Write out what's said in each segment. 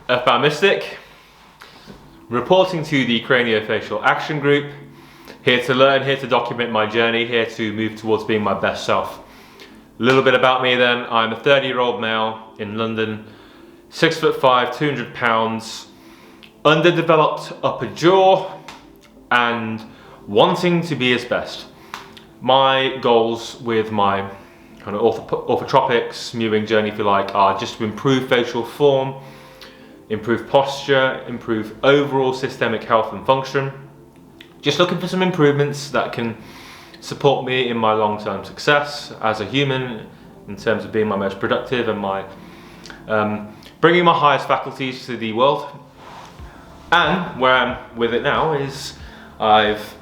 Earthbound Mystic, reporting to the Craniofacial Action Group, here to learn, here to document my journey, here to move towards being my best self. A little bit about me then. I'm a 30-year-old male in London, 6'5", 200 pounds, underdeveloped upper jaw, and wanting to be his best. My goals with my kind of orthotropics, mewing journey, if you like, are just to improve facial form, improve posture, improve overall systemic health and function. Just looking for some improvements that can support me in my long-term success as a human, in terms of being my most productive and my bringing my highest faculties to the world. And where I'm with it now is I've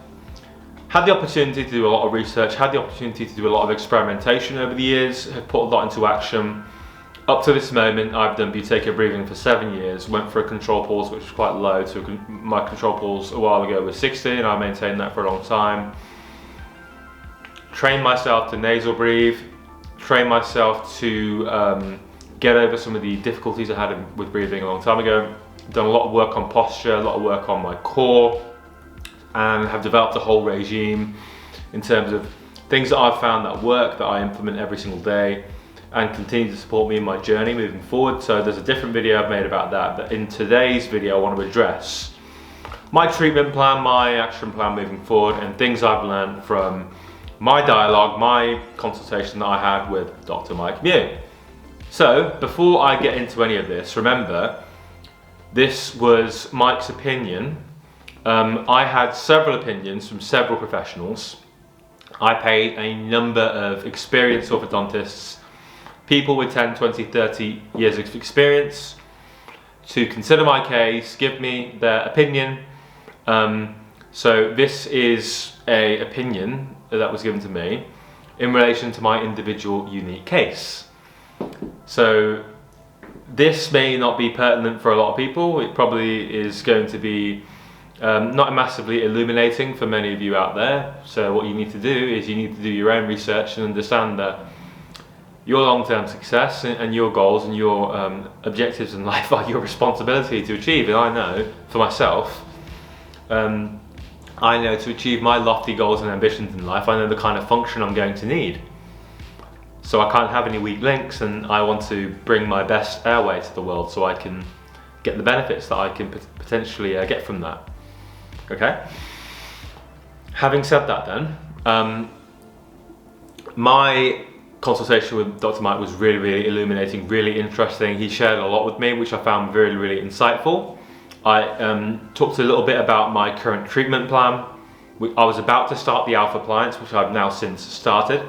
had the opportunity to do a lot of research, had the opportunity to do a lot of experimentation over the years, have put a lot into action. Up to this moment, I've done buteyko breathing for 7 years, went for a control pulse which was quite low, my control pulse a while ago was 60 and I maintained that for a long time. Trained myself to nasal breathe, trained myself to get over some of the difficulties I had with breathing a long time ago. Done a lot of work on posture, a lot of work on my core, and have developed a whole regime in terms of things that I've found that work, that I implement every single day and continue to support me in my journey moving forward. So there's a different video I've made about that, but in today's video I want to address my treatment plan, my action plan moving forward, and things I've learned from my dialogue, my consultation that I had with Dr. Mike Mew. So before I get into any of this, remember, this was Mike's opinion. I had several opinions from several professionals. I paid a number of experienced orthodontists, people with 10, 20, 30 years of experience, to consider my case, give me their opinion. So this is an opinion that was given to me in relation to my individual unique case. So this may not be pertinent for a lot of people. It probably is going to be not massively illuminating for many of you out there. So what you need to do is you need to do your own research and understand that your long-term success and your goals and your objectives in life are your responsibility to achieve. And I know for myself, I know to achieve my lofty goals and ambitions in life, I know the kind of function I'm going to need. So I can't have any weak links, and I want to bring my best airway to the world so I can get the benefits that I can potentially get from that. Okay? Having said that then, my consultation with Dr. Mike was really, really illuminating, really interesting. He shared a lot with me, which I found really, really insightful. I talked a little bit about my current treatment plan. I was about to start the Alpha Appliance, which I've now since started.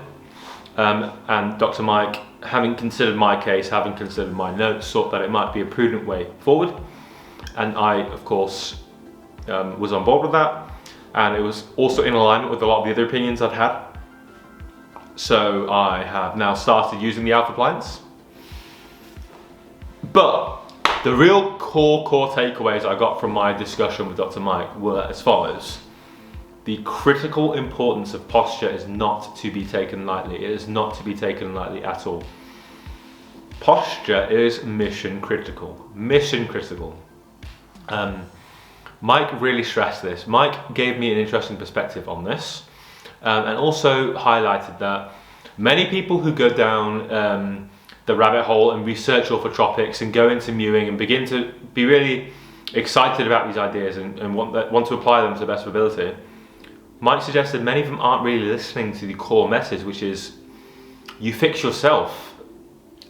And Dr. Mike, having considered my case, having considered my notes, thought that it might be a prudent way forward. And I, of course, was on board with that. And it was also in alignment with a lot of the other opinions I'd had. So I have now started using the Alpha Appliance. But the real core takeaways I got from my discussion with Dr. Mike were as follows. The critical importance of posture is not to be taken lightly. It is not to be taken lightly at all. Posture is mission critical. Mission critical. Mike really stressed this. Mike gave me an interesting perspective on this, and also highlighted that many people who go down the rabbit hole and research orthotropics and go into mewing and begin to be really excited about these ideas and want to apply them to the best of ability, Mike suggested many of them aren't really listening to the core message, which is you fix yourself.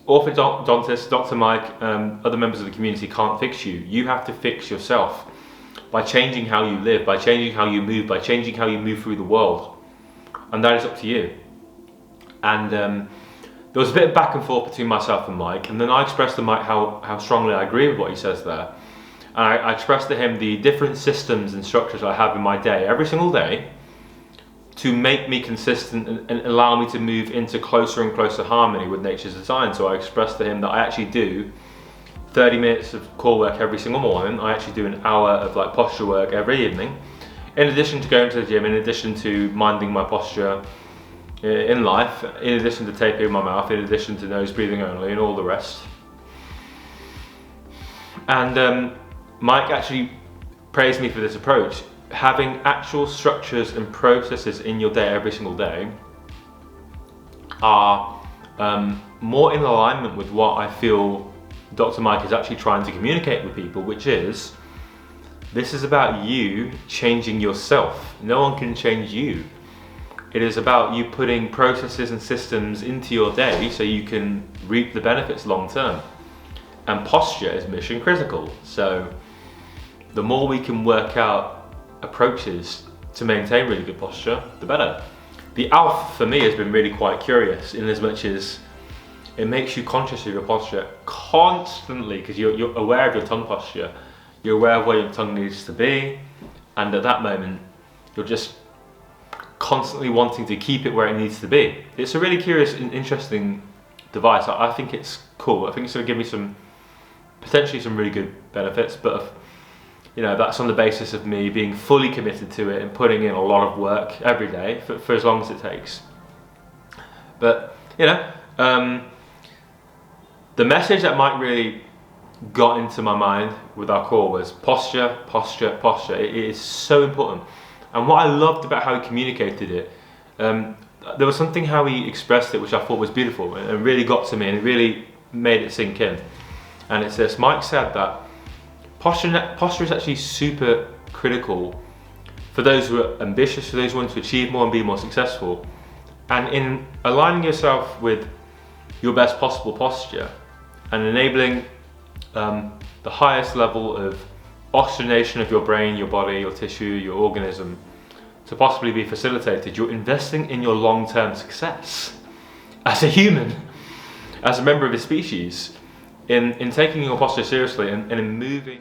Orthodontists, Dr. Mike, other members of the community can't fix you. You have to fix yourself by changing how you live, by changing how you move, by changing how you move through the world. And that is up to you. And there was a bit of back and forth between myself and Mike, and then I expressed to Mike how strongly I agree with what he says there. And I expressed to him the different systems and structures I have in my day, every single day, to make me consistent and allow me to move into closer and closer harmony with nature's design. So I expressed to him that I actually do 30 minutes of core work every single morning. I actually do an hour of posture work every evening, in addition to going to the gym, in addition to minding my posture in life, in addition to taping my mouth, in addition to nose breathing only and all the rest. And Mike actually praised me for this approach. Having actual structures and processes in your day every single day are more in alignment with what I feel Dr. Mike is actually trying to communicate with people, which is, this is about you changing yourself. No one can change you. It is about you putting processes and systems into your day so you can reap the benefits long term. And posture is mission critical. So the more we can work out approaches to maintain really good posture, the better. The alpha for me has been really quite curious, in as much as it makes you conscious of your posture constantly, because you're aware of your tongue posture. You're aware of where your tongue needs to be, and at that moment, you're just constantly wanting to keep it where it needs to be. It's a really curious and interesting device. I think it's cool. I think it's going to give me potentially some really good benefits, but that's on the basis of me being fully committed to it and putting in a lot of work every day for as long as it takes. But the message that Mike really got into my mind with our core was posture, posture, posture. It is so important. And what I loved about how he communicated it, there was something how he expressed it which I thought was beautiful and really got to me, and it really made it sink in. And it's this: Mike said that posture is actually super critical for those who are ambitious, for those who want to achieve more and be more successful. And in aligning yourself with your best possible posture and enabling the highest level of oxygenation of your brain, your body, your tissue, your organism to possibly be facilitated, you're investing in your long-term success as a human, as a member of a species, in taking your posture seriously and in moving.